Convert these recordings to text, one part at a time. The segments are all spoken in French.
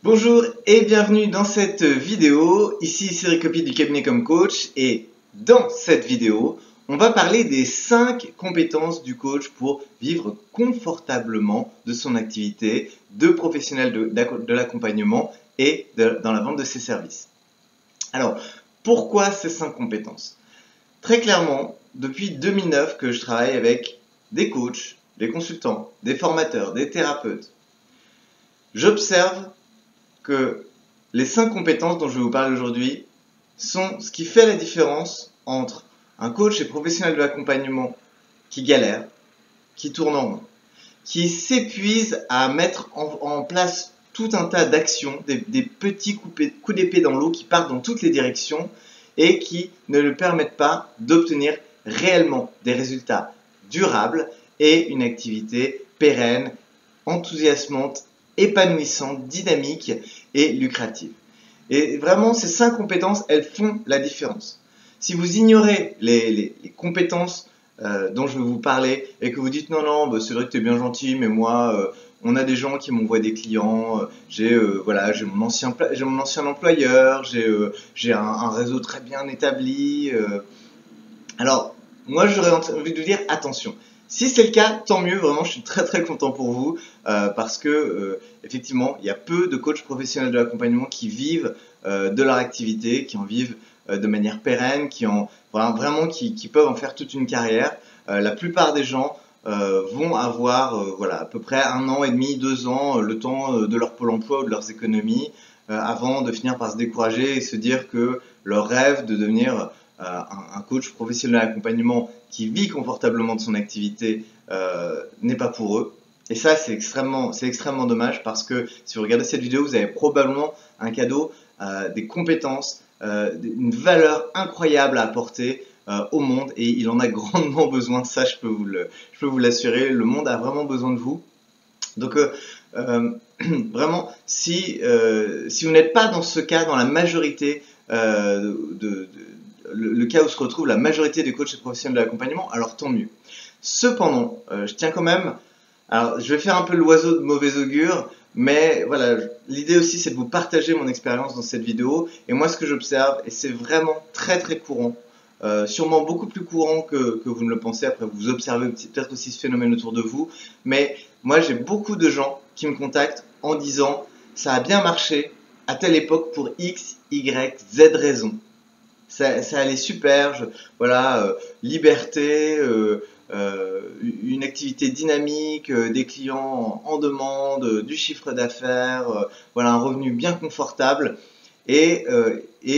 Bonjour et bienvenue dans cette vidéo. Ici Cédric Copy du cabinet comme coach et dans cette vidéo, on va parler des 5 compétences du coach pour vivre confortablement de son activité de professionnel de l'accompagnement et dans la vente de ses services. Alors, pourquoi ces 5 compétences? Très clairement, depuis 2009 que je travaille avec des coachs, des consultants, des formateurs, des thérapeutes, j'observe que les 5 compétences dont je vais vous parler aujourd'hui sont ce qui fait la différence entre un coach et professionnel de l'accompagnement qui galère, qui tourne en rond, qui s'épuise à mettre en place tout un tas d'actions, des petits coups d'épée dans l'eau qui partent dans toutes les directions et qui ne lui permettent pas d'obtenir réellement des résultats durables et une activité pérenne, enthousiasmante, épanouissante, dynamique et lucrative. Et vraiment, ces 5 compétences, elles font la différence. Si vous ignorez les compétences dont je vais vous parler et que vous dites non, c'est vrai que tu es bien gentil, mais moi, on a des gens qui m'envoient des clients, j'ai mon ancien employeur, j'ai un réseau très bien établi. Alors, moi, j'aurais envie de vous dire attention. Si c'est le cas, tant mieux, vraiment, je suis très très content pour vous parce que effectivement, il y a peu de coachs professionnels de l'accompagnement qui vivent de leur activité, qui en vivent de manière pérenne, qui peuvent en faire toute une carrière. La plupart des gens vont avoir à peu près 1 an et demi, 2 ans, le temps de leur pôle emploi ou de leurs économies avant de finir par se décourager et se dire que leur rêve de devenir un coach professionnel d'accompagnement qui vit confortablement de son activité n'est pas pour eux. Et ça, c'est extrêmement dommage parce que si vous regardez cette vidéo, vous avez probablement un cadeau, des compétences, une valeur incroyable à apporter au monde et il en a grandement besoin. Ça, je peux vous l'assurer. Le monde a vraiment besoin de vous. Donc, vraiment, si vous n'êtes pas dans ce cas, dans la majorité le cas où se retrouve la majorité des coachs et professionnels de l'accompagnement, alors tant mieux. Cependant, je tiens quand même, alors je vais faire un peu l'oiseau de mauvais augure, mais voilà, l'idée aussi c'est de vous partager mon expérience dans cette vidéo, et moi ce que j'observe, et c'est vraiment très très courant, sûrement beaucoup plus courant que vous ne le pensez, après vous observez peut-être aussi ce phénomène autour de vous, mais moi j'ai beaucoup de gens qui me contactent en disant ça a bien marché à telle époque pour X, Y, Z raison. Ça allait super, liberté, une activité dynamique, des clients en demande, du chiffre d'affaires, un revenu bien confortable. Et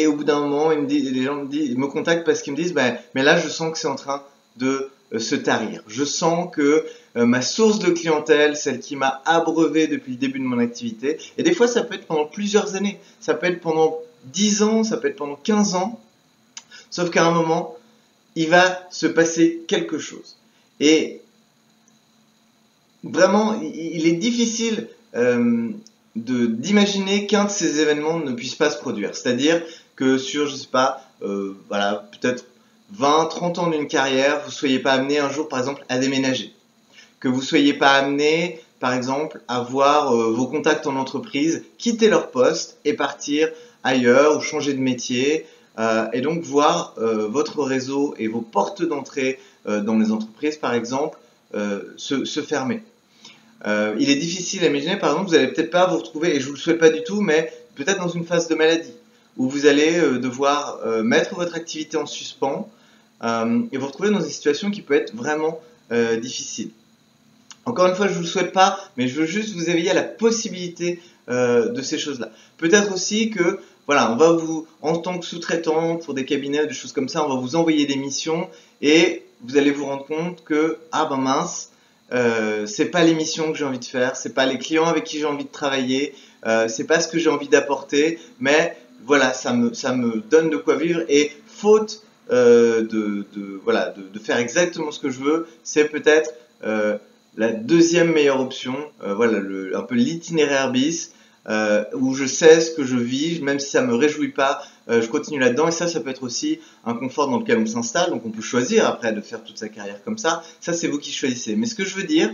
au bout d'un moment, les gens me contactent parce qu'ils me disent, mais là, je sens que c'est en train de se tarir. Je sens que ma source de clientèle, celle qui m'a abreuvé depuis le début de mon activité, et des fois, ça peut être pendant plusieurs années, ça peut être pendant 10 ans, ça peut être pendant 15 ans, sauf qu'à un moment, il va se passer quelque chose. Et vraiment, il est difficile d'imaginer qu'un de ces événements ne puisse pas se produire. C'est-à-dire que sur, je sais pas, peut-être 20, 30 ans d'une carrière, vous ne soyez pas amené un jour, par exemple, à déménager. Que vous ne soyez pas amené, par exemple, à voir vos contacts en entreprise quitter leur poste et partir ailleurs ou changer de métier. Et donc voir votre réseau et vos portes d'entrée dans les entreprises, par exemple, se fermer. Il est difficile à imaginer, par exemple, vous n'allez peut-être pas vous retrouver, et je ne vous le souhaite pas du tout, mais peut-être dans une phase de maladie, où vous allez devoir mettre votre activité en suspens et vous retrouver dans une situation qui peut être vraiment difficile. Encore une fois, je ne vous le souhaite pas, mais je veux juste vous éveiller à la possibilité de ces choses-là. Peut-être aussi que on va vous, en tant que sous-traitant pour des cabinets, des choses comme ça, on va vous envoyer des missions et vous allez vous rendre compte que, mince, c'est pas les missions que j'ai envie de faire, c'est pas les clients avec qui j'ai envie de travailler, c'est pas ce que j'ai envie d'apporter, mais voilà, ça me donne de quoi vivre et faute de faire exactement ce que je veux, c'est peut-être la deuxième meilleure option, un peu l'itinéraire bis, où je sais ce que je vis, même si ça me réjouit pas, je continue là-dedans et ça peut être aussi un confort dans lequel on s'installe, donc on peut choisir après de faire toute sa carrière comme ça c'est vous qui choisissez. Mais ce que je veux dire,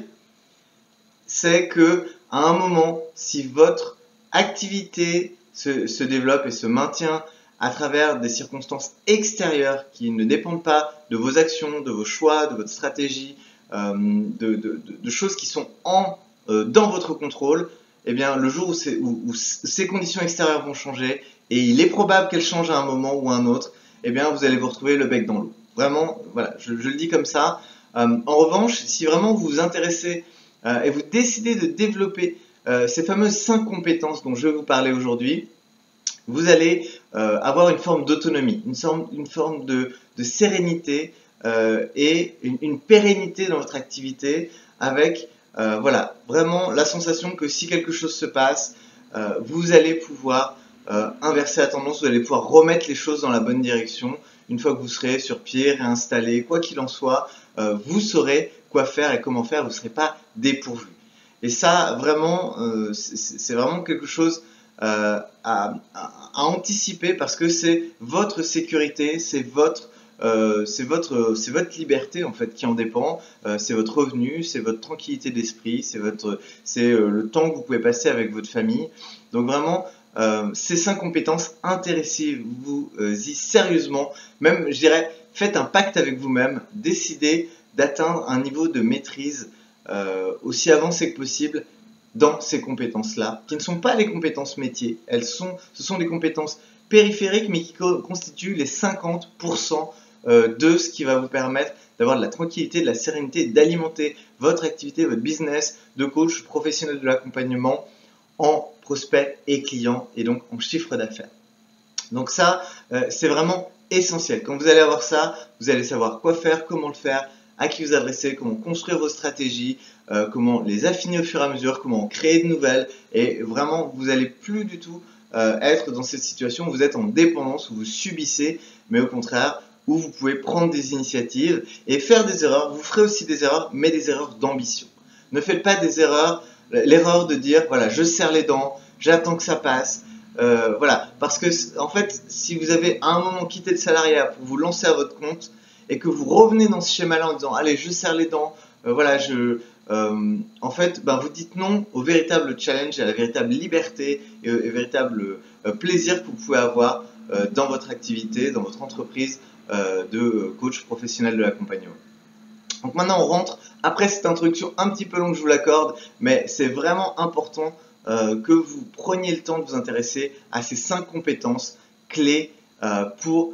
c'est que à un moment, si votre activité se développe et se maintient à travers des circonstances extérieures qui ne dépendent pas de vos actions, de vos choix, de votre stratégie, de choses qui sont dans votre contrôle, eh bien, le jour où ces conditions extérieures vont changer, et il est probable qu'elles changent à un moment ou à un autre, eh bien, vous allez vous retrouver le bec dans l'eau. Vraiment, voilà, je le dis comme ça. En revanche, si vraiment vous vous intéressez et vous décidez de développer ces fameuses 5 compétences dont je vais vous parler aujourd'hui, vous allez avoir une forme d'autonomie, une forme de sérénité et une pérennité dans votre activité avec voilà, vraiment la sensation que si quelque chose se passe, vous allez pouvoir inverser la tendance, vous allez pouvoir remettre les choses dans la bonne direction. Une fois que vous serez sur pied, réinstallé, quoi qu'il en soit, vous saurez quoi faire et comment faire, vous ne serez pas dépourvu. Et ça, vraiment, c'est vraiment quelque chose à anticiper parce que c'est votre sécurité, c'est votre liberté en fait qui en dépend, c'est votre revenu, c'est votre tranquillité d'esprit, c'est le temps que vous pouvez passer avec votre famille. Donc vraiment, ces 5 compétences, intéressez-vous-y sérieusement, même je dirais, faites un pacte avec vous-même, décidez d'atteindre un niveau de maîtrise aussi avancé que possible dans ces compétences-là, qui ne sont pas les compétences métiers, ce sont des compétences périphériques, mais qui constituent les 50% de ce qui va vous permettre d'avoir de la tranquillité, de la sérénité, d'alimenter votre activité, votre business de coach professionnel de l'accompagnement en prospects et clients et donc en chiffre d'affaires. Donc ça, c'est vraiment essentiel. Quand vous allez avoir ça, vous allez savoir quoi faire, comment le faire, à qui vous adresser, comment construire vos stratégies, comment les affiner au fur et à mesure, comment en créer de nouvelles. Et vraiment, vous n'allez plus du tout être dans cette situation où vous êtes en dépendance, où vous subissez, mais au contraire, où vous pouvez prendre des initiatives et faire des erreurs. Vous ferez aussi des erreurs, mais des erreurs d'ambition. Ne faites pas des erreurs, l'erreur de dire, voilà, je serre les dents, j'attends que ça passe. Voilà, parce que en fait, si vous avez à un moment quitté le salariat pour vous lancer à votre compte et que vous revenez dans ce schéma-là en disant allez, je serre les dents, voilà, en fait, vous dites non au véritable challenge, à la véritable liberté et au véritable plaisir que vous pouvez avoir dans votre activité, dans votre entreprise de coach professionnel de l'accompagnement. Donc maintenant, on rentre après cette introduction un petit peu longue, je vous l'accorde, mais c'est vraiment important que vous preniez le temps de vous intéresser à ces 5 compétences clés pour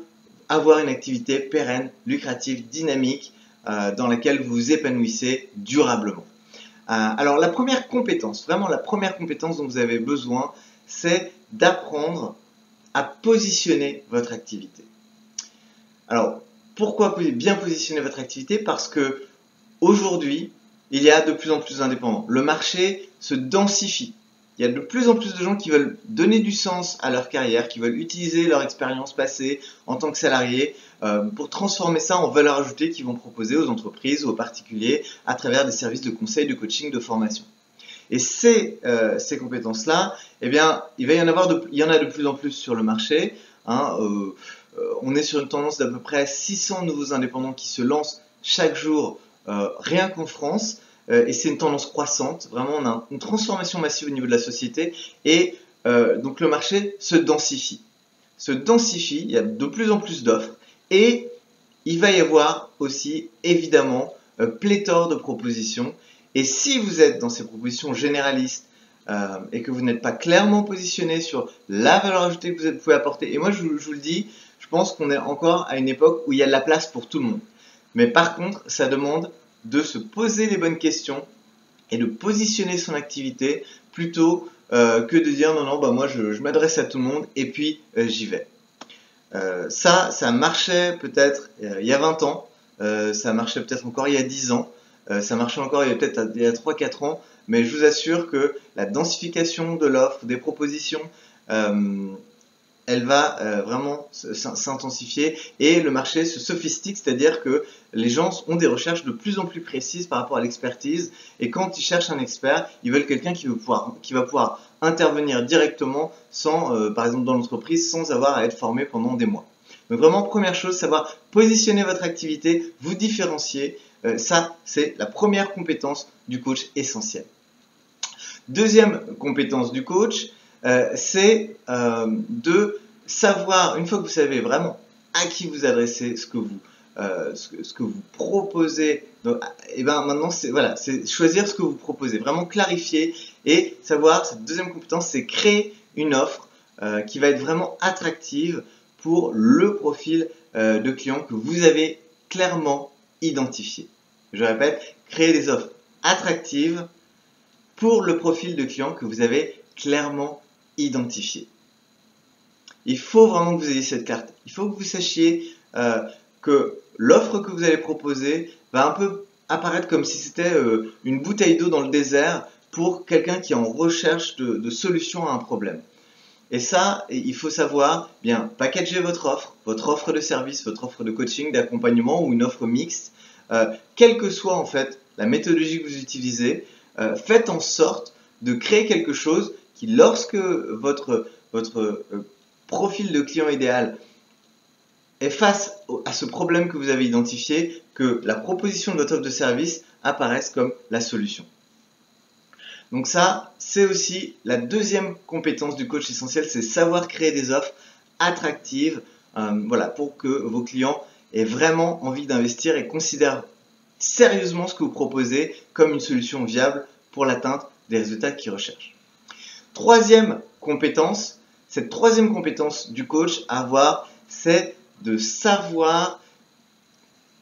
avoir une activité pérenne, lucrative, dynamique, dans laquelle vous vous épanouissez durablement. Alors la première compétence, vraiment la première compétence dont vous avez besoin, c'est d'apprendre à positionner votre activité. Alors pourquoi bien positionner votre activité? Parce que aujourd'hui, il y a de plus en plus d'indépendants. Le marché se densifie. Il y a de plus en plus de gens qui veulent donner du sens à leur carrière, qui veulent utiliser leur expérience passée en tant que salarié pour transformer ça en valeur ajoutée qu'ils vont proposer aux entreprises ou aux particuliers à travers des services de conseil, de coaching, de formation. Et ces compétences-là, eh bien, il y en a de plus en plus sur le marché. On est sur une tendance d'à peu près 600 nouveaux indépendants qui se lancent chaque jour, rien qu'en France. Et c'est une tendance croissante, vraiment on a une transformation massive au niveau de la société et donc le marché se densifie. Il y a de plus en plus d'offres et il va y avoir aussi évidemment pléthore de propositions et si vous êtes dans ces propositions généralistes et que vous n'êtes pas clairement positionné sur la valeur ajoutée que vous pouvez apporter, et moi je vous le dis, je pense qu'on est encore à une époque où il y a de la place pour tout le monde. Mais par contre, ça demande de se poser les bonnes questions et de positionner son activité plutôt que de dire non, moi je m'adresse à tout le monde et puis j'y vais. Ça marchait peut-être il y a 20 ans, ça marchait peut-être encore il y a 10 ans, ça marchait encore il y a 3-4 ans, mais je vous assure que la densification de l'offre, des propositions, elle va vraiment s'intensifier et le marché se sophistique, c'est-à-dire que les gens ont des recherches de plus en plus précises par rapport à l'expertise et quand ils cherchent un expert, ils veulent quelqu'un qui va pouvoir intervenir directement par exemple dans l'entreprise, sans avoir à être formé pendant des mois. Donc vraiment, première chose, savoir positionner votre activité, vous différencier, ça c'est la première compétence du coach essentielle. Deuxième compétence du coach, c'est de savoir, une fois que vous savez vraiment à qui vous adressez, ce que vous proposez, donc, et ben maintenant c'est choisir ce que vous proposez, vraiment clarifier et savoir. Cette deuxième compétence, c'est créer une offre qui va être vraiment attractive pour le profil de client que vous avez clairement identifié. Je répète, créer des offres attractives pour le profil de client que vous avez clairement identifié. Il faut vraiment que vous ayez cette carte. Il faut que vous sachiez que l'offre que vous allez proposer va un peu apparaître comme si c'était une bouteille d'eau dans le désert pour quelqu'un qui est en recherche de solution à un problème. Et ça, il faut savoir bien packager votre offre de service, votre offre de coaching, d'accompagnement ou une offre mixte. Quelle que soit en fait la méthodologie que vous utilisez, faites en sorte de créer quelque chose qui, lorsque votre profil de client idéal est face à ce problème que vous avez identifié, que la proposition de votre offre de service apparaisse comme la solution. Donc ça, c'est aussi la deuxième compétence du coach essentiel, c'est savoir créer des offres attractives, pour que vos clients aient vraiment envie d'investir et considèrent sérieusement ce que vous proposez comme une solution viable pour l'atteinte des résultats qu'ils recherchent. Troisième compétence, cette troisième compétence du coach à avoir, c'est de savoir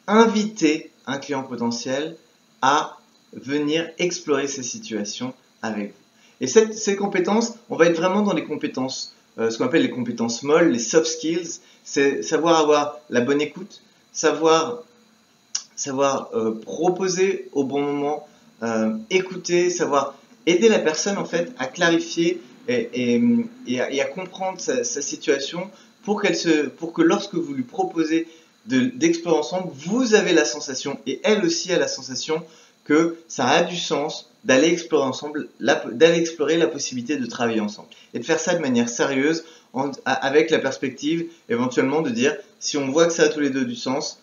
inviter un client potentiel à venir explorer ces situations avec vous. Et ces compétences, on va être vraiment dans les compétences, ce qu'on appelle les compétences molles, les soft skills, c'est savoir avoir la bonne écoute, savoir proposer au bon moment, écouter, savoir aider la personne en fait à clarifier et à comprendre sa situation pour que lorsque vous lui proposez d'explorer ensemble, vous avez la sensation, et elle aussi a la sensation, que ça a du sens d'aller explorer ensemble, d'aller explorer la possibilité de travailler ensemble. Et de faire ça de manière sérieuse, avec la perspective éventuellement de dire, si on voit que ça a tous les deux du sens,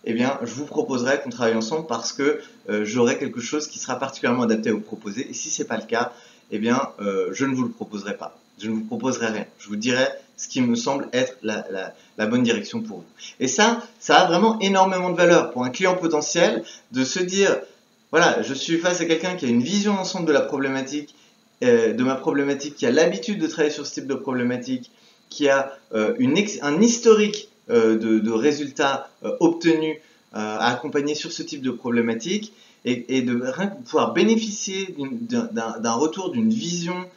eh bien, je vous proposerai qu'on travaille ensemble parce que j'aurai quelque chose qui sera particulièrement adapté à vous proposer. Et si ce n'est pas le cas, eh bien, je ne vous le proposerai pas. Je ne vous proposerai rien. Je vous dirai ce qui me semble être la bonne direction pour vous. Et ça a vraiment énormément de valeur pour un client potentiel de se dire, voilà, je suis face à quelqu'un qui a une vision d'ensemble de la problématique, de ma problématique, qui a l'habitude de travailler sur ce type de problématique, qui a un historique de résultats obtenus à accompagner sur ce type de problématique et de pouvoir bénéficier d'un retour, d'une vision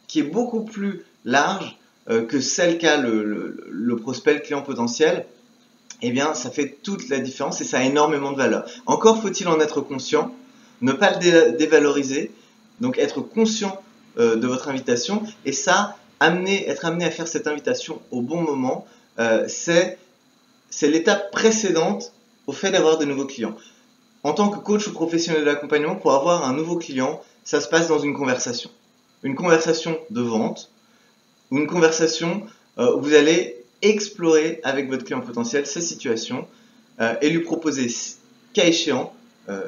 qui est beaucoup plus large que celle qu'a le prospect, le client potentiel. Eh bien, ça fait toute la différence et ça a énormément de valeur. Encore faut-il en être conscient, ne pas le dévaloriser, donc être conscient de votre invitation, et ça, être amené à faire cette invitation au bon moment, c'est l'étape précédente au fait d'avoir de nouveaux clients. En tant que coach ou professionnel de l'accompagnement, pour avoir un nouveau client, ça se passe dans une conversation. Une conversation de vente, ou une conversation où vous allez explorer avec votre client potentiel sa situation et lui proposer, cas échéant,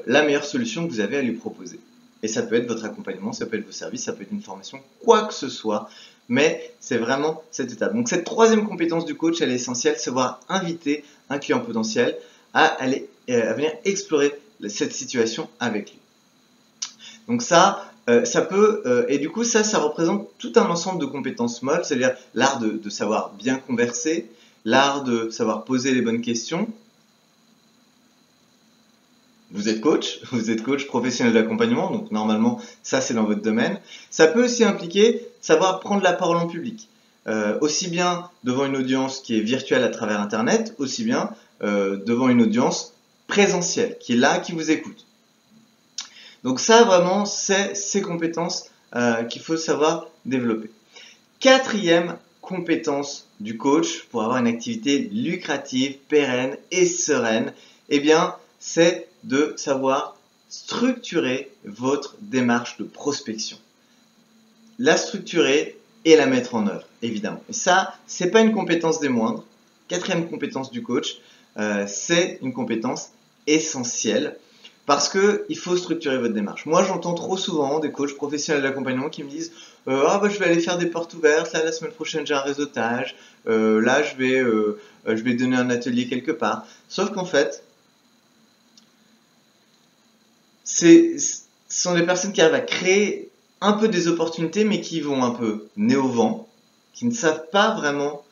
la meilleure solution que vous avez à lui proposer. Et ça peut être votre accompagnement, ça peut être vos services, ça peut être une formation, quoi que ce soit, mais c'est vraiment cette étape. Donc cette troisième compétence du coach, elle est essentielle, savoir inviter un client potentiel à venir explorer cette situation avec lui. Donc ça peut, et du coup ça représente tout un ensemble de compétences molles, c'est-à-dire l'art de savoir bien converser, l'art de savoir poser les bonnes questions. Vous êtes coach professionnel d'accompagnement, donc normalement ça c'est dans votre domaine. Ça peut aussi impliquer savoir prendre la parole en public, aussi bien devant une audience qui est virtuelle à travers internet, aussi bien devant une audience présentielle, qui est là, qui vous écoute. Donc ça vraiment, c'est ces compétences qu'il faut savoir développer. Quatrième compétence du coach pour avoir une activité lucrative, pérenne et sereine, eh bien, c'est de savoir structurer votre démarche de prospection. La structurer et la mettre en œuvre, évidemment. Et ça, c'est pas une compétence des moindres. Quatrième compétence du coach, c'est une compétence essentielle. Parce que il faut structurer votre démarche. Moi, j'entends trop souvent des coachs professionnels d'accompagnement qui me disent ah bah je vais aller faire des portes ouvertes, là la semaine prochaine j'ai un réseautage, là je vais donner un atelier quelque part. Sauf qu'en fait, ce sont des personnes qui arrivent à créer un peu des opportunités, mais qui vont un peu nez au vent, qui ne savent pas vraiment,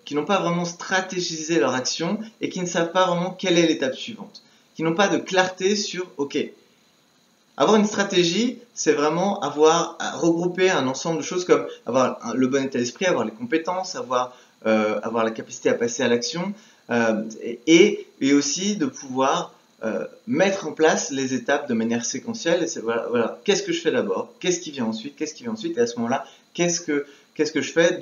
qui n'ont pas vraiment stratégisé leur action et qui ne savent pas vraiment quelle est l'étape suivante, qui n'ont pas de clarté sur, ok, avoir une stratégie, c'est vraiment regrouper un ensemble de choses comme avoir le bon état d'esprit, avoir les compétences, avoir la capacité à passer à l'action, et aussi de pouvoir mettre en place les étapes de manière séquentielle. Et voilà, qu'est-ce que je fais d'abord, qu'est-ce qui vient ensuite, et à ce moment-là, qu'est-ce que je fais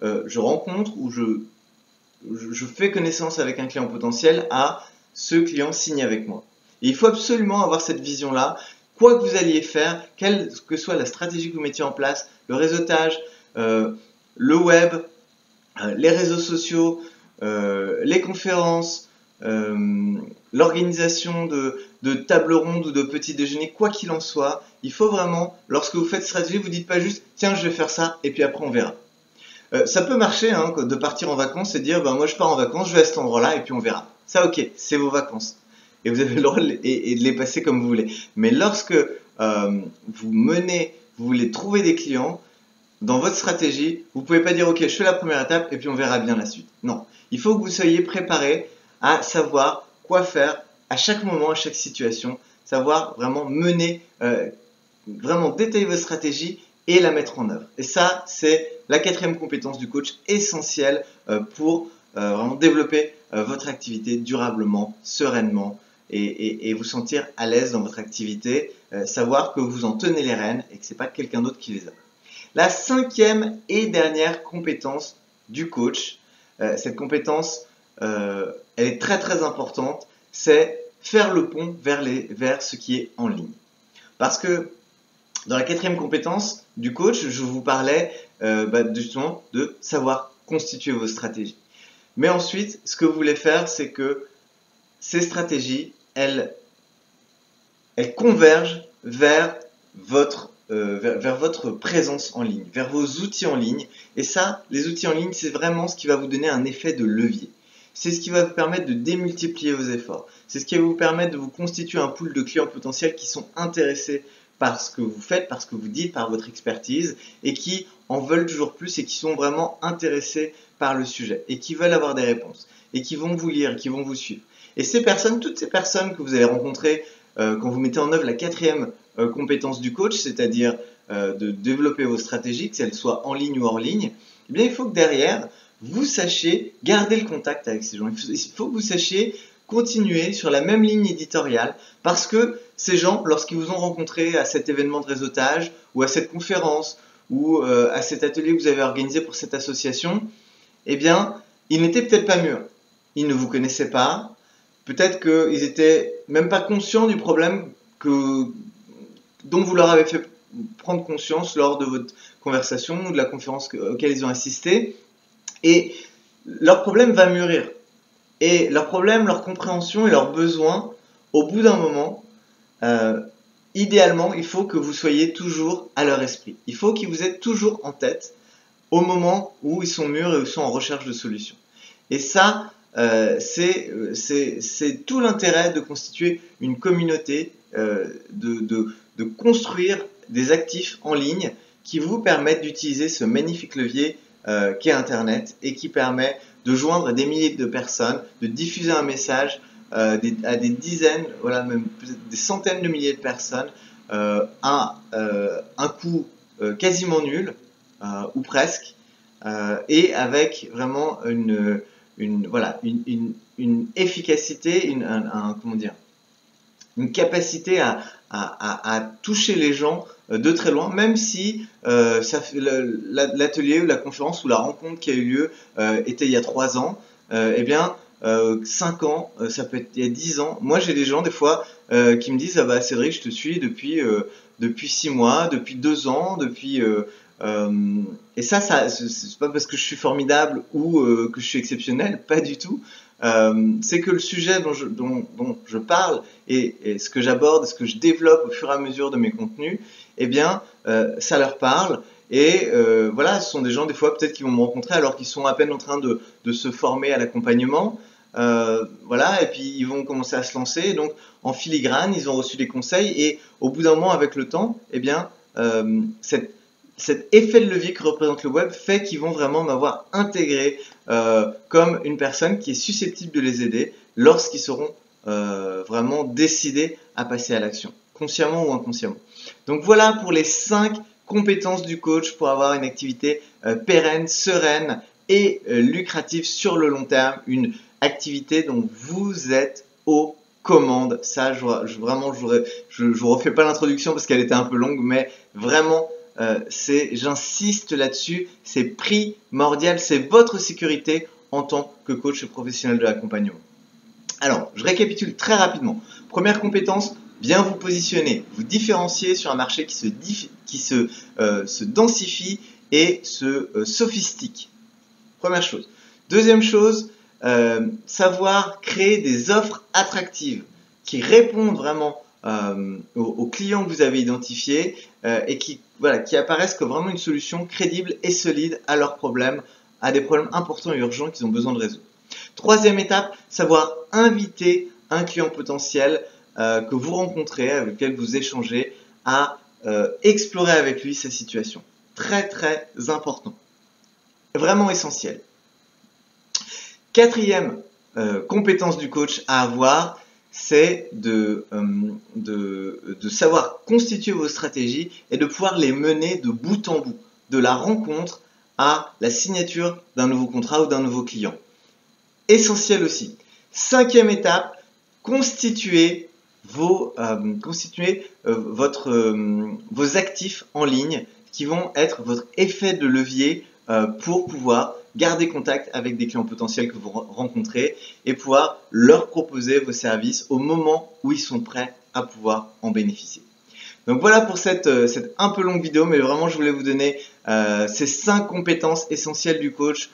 je rencontre ou je fais connaissance avec un client potentiel à ce client signe avec moi. Et il faut absolument avoir cette vision-là. Quoi que vous alliez faire, quelle que soit la stratégie que vous mettiez en place, le réseautage, le web, les réseaux sociaux, les conférences, l'organisation de tables rondes ou de petits déjeuners, quoi qu'il en soit, il faut vraiment, lorsque vous faites stratégie, vous dites pas juste tiens je vais faire ça et puis après on verra. Ça peut marcher hein, de partir en vacances et dire moi je pars en vacances, je vais à cet endroit-là et puis on verra. Ça ok, c'est vos vacances. Et vous avez le droit de les passer comme vous voulez. Mais lorsque vous voulez trouver des clients, dans votre stratégie, vous pouvez pas dire ok, je fais la première étape et puis on verra bien la suite. Non, il faut que vous soyez préparé à savoir quoi faire à chaque moment, à chaque situation, savoir vraiment vraiment détailler votre stratégie et la mettre en œuvre. Et ça, c'est la 4e compétence du coach essentielle pour vraiment développer votre activité durablement, sereinement et vous sentir à l'aise dans votre activité, savoir que vous en tenez les rênes et que c'est pas quelqu'un d'autre qui les a. La 5e et dernière compétence du coach, cette compétence, elle est très très importante, c'est faire le pont vers ce qui est en ligne. Parce que dans la 4e compétence du coach, je vous parlais justement de savoir constituer vos stratégies. Mais ensuite, ce que vous voulez faire, c'est que ces stratégies, elles convergent vers votre présence en ligne, vers vos outils en ligne. Et ça, les outils en ligne, c'est vraiment ce qui va vous donner un effet de levier. C'est ce qui va vous permettre de démultiplier vos efforts. C'est ce qui va vous permettre de vous constituer un pool de clients potentiels qui sont intéressés par ce que vous faites, par ce que vous dites, par votre expertise, et qui en veulent toujours plus et qui sont vraiment intéressés par le sujet, et qui veulent avoir des réponses, et qui vont vous lire, et qui vont vous suivre. Et toutes ces personnes que vous allez rencontrer quand vous mettez en œuvre la 4e compétence du coach, c'est-à-dire de développer vos stratégies, qu'elles soient en ligne ou hors ligne, eh bien, il faut que derrière, vous sachiez garder le contact avec ces gens. Il faut que vous sachiez continuer sur la même ligne éditoriale parce que ces gens, lorsqu'ils vous ont rencontré à cet événement de réseautage ou à cette conférence ou à cet atelier que vous avez organisé pour cette association, eh bien, ils n'étaient peut-être pas mûrs. Ils ne vous connaissaient pas. Peut-être qu'ils n'étaient même pas conscients du problème dont vous leur avez fait prendre conscience lors de votre conversation ou de la conférence auquel ils ont assisté. Et leur problème va mûrir. Et leur problème, leur compréhension et leurs besoins, au bout d'un moment, idéalement, il faut que vous soyez toujours à leur esprit. Il faut qu'ils vous aient toujours en tête au moment où ils sont mûrs et où ils sont en recherche de solutions. Et ça, c'est tout l'intérêt de constituer une communauté, de construire des actifs en ligne qui vous permettent d'utiliser ce magnifique levier qu'est Internet et qui permet de joindre des milliers de personnes, de diffuser un message à des dizaines, voilà, même des centaines de milliers de personnes à un coût quasiment nul ou presque et avec vraiment une efficacité, une capacité à toucher les gens de très loin, même si l'atelier ou la conférence ou la rencontre qui a eu lieu était il y a 3 ans, 5 ans, ça peut être il y a 10 ans. Moi j'ai des gens des fois qui me disent ah bah Cédric, je te suis depuis depuis 6 mois, depuis 2 ans, depuis et ça c'est pas parce que je suis formidable ou que je suis exceptionnel, pas du tout. C'est que le sujet dont je parle et ce que j'aborde, ce que je développe au fur et à mesure de mes contenus, eh bien, ça leur parle. Et voilà, ce sont des gens des fois peut-être qui vont me rencontrer alors qu'ils sont à peine en train de se former à l'accompagnement. Voilà, et puis ils vont commencer à se lancer. Donc en filigrane, ils ont reçu des conseils et au bout d'un moment, avec le temps, eh bien, cet effet de levier que représente le web fait qu'ils vont vraiment m'avoir intégré comme une personne qui est susceptible de les aider lorsqu'ils seront vraiment décidés à passer à l'action, consciemment ou inconsciemment. Donc voilà pour les 5 compétences du coach pour avoir une activité pérenne, sereine et lucrative sur le long terme, une activité dont vous êtes aux commandes. Ça, je vous refais pas l'introduction parce qu'elle était un peu longue, mais vraiment, j'insiste là-dessus, c'est primordial, c'est votre sécurité en tant que coach professionnel de l'accompagnement. Alors, je récapitule très rapidement. Première compétence, bien vous positionner, vous différencier sur un marché qui se densifie et se sophistique. Première chose. Deuxième chose, savoir créer des offres attractives qui répondent vraiment aux clients que vous avez identifiés et qui apparaissent comme vraiment une solution crédible et solide à leurs problèmes, à des problèmes importants et urgents qu'ils ont besoin de résoudre. Troisième étape, savoir inviter un client potentiel que vous rencontrez, avec lequel vous échangez, à explorer avec lui sa situation. Très très important. Vraiment essentiel. Quatrième compétence du coach à avoir, c'est de savoir constituer vos stratégies et de pouvoir les mener de bout en bout, de la rencontre à la signature d'un nouveau contrat ou d'un nouveau client. Essentiel aussi. Cinquième étape, constituer vos actifs en ligne qui vont être votre effet de levier pour pouvoir garder contact avec des clients potentiels que vous rencontrez et pouvoir leur proposer vos services au moment où ils sont prêts à pouvoir en bénéficier. Donc voilà pour cette un peu longue vidéo, mais vraiment je voulais vous donner ces 5 compétences essentielles du coach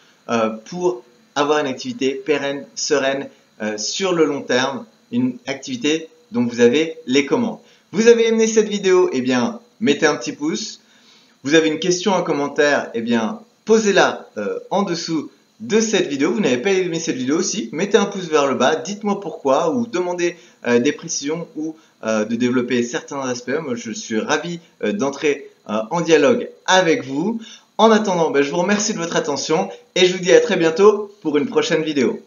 pour avoir une activité pérenne, sereine, sur le long terme, une activité dont vous avez les commandes. Vous avez aimé cette vidéo, eh bien mettez un petit pouce. Vous avez une question, un commentaire, eh bien posez-la en dessous de cette vidéo. Vous n'avez pas aimé cette vidéo aussi, mettez un pouce vers le bas, dites-moi pourquoi ou demandez des précisions ou de développer certains aspects. Moi, je suis ravi d'entrer en dialogue avec vous. En attendant, je vous remercie de votre attention et je vous dis à très bientôt pour une prochaine vidéo.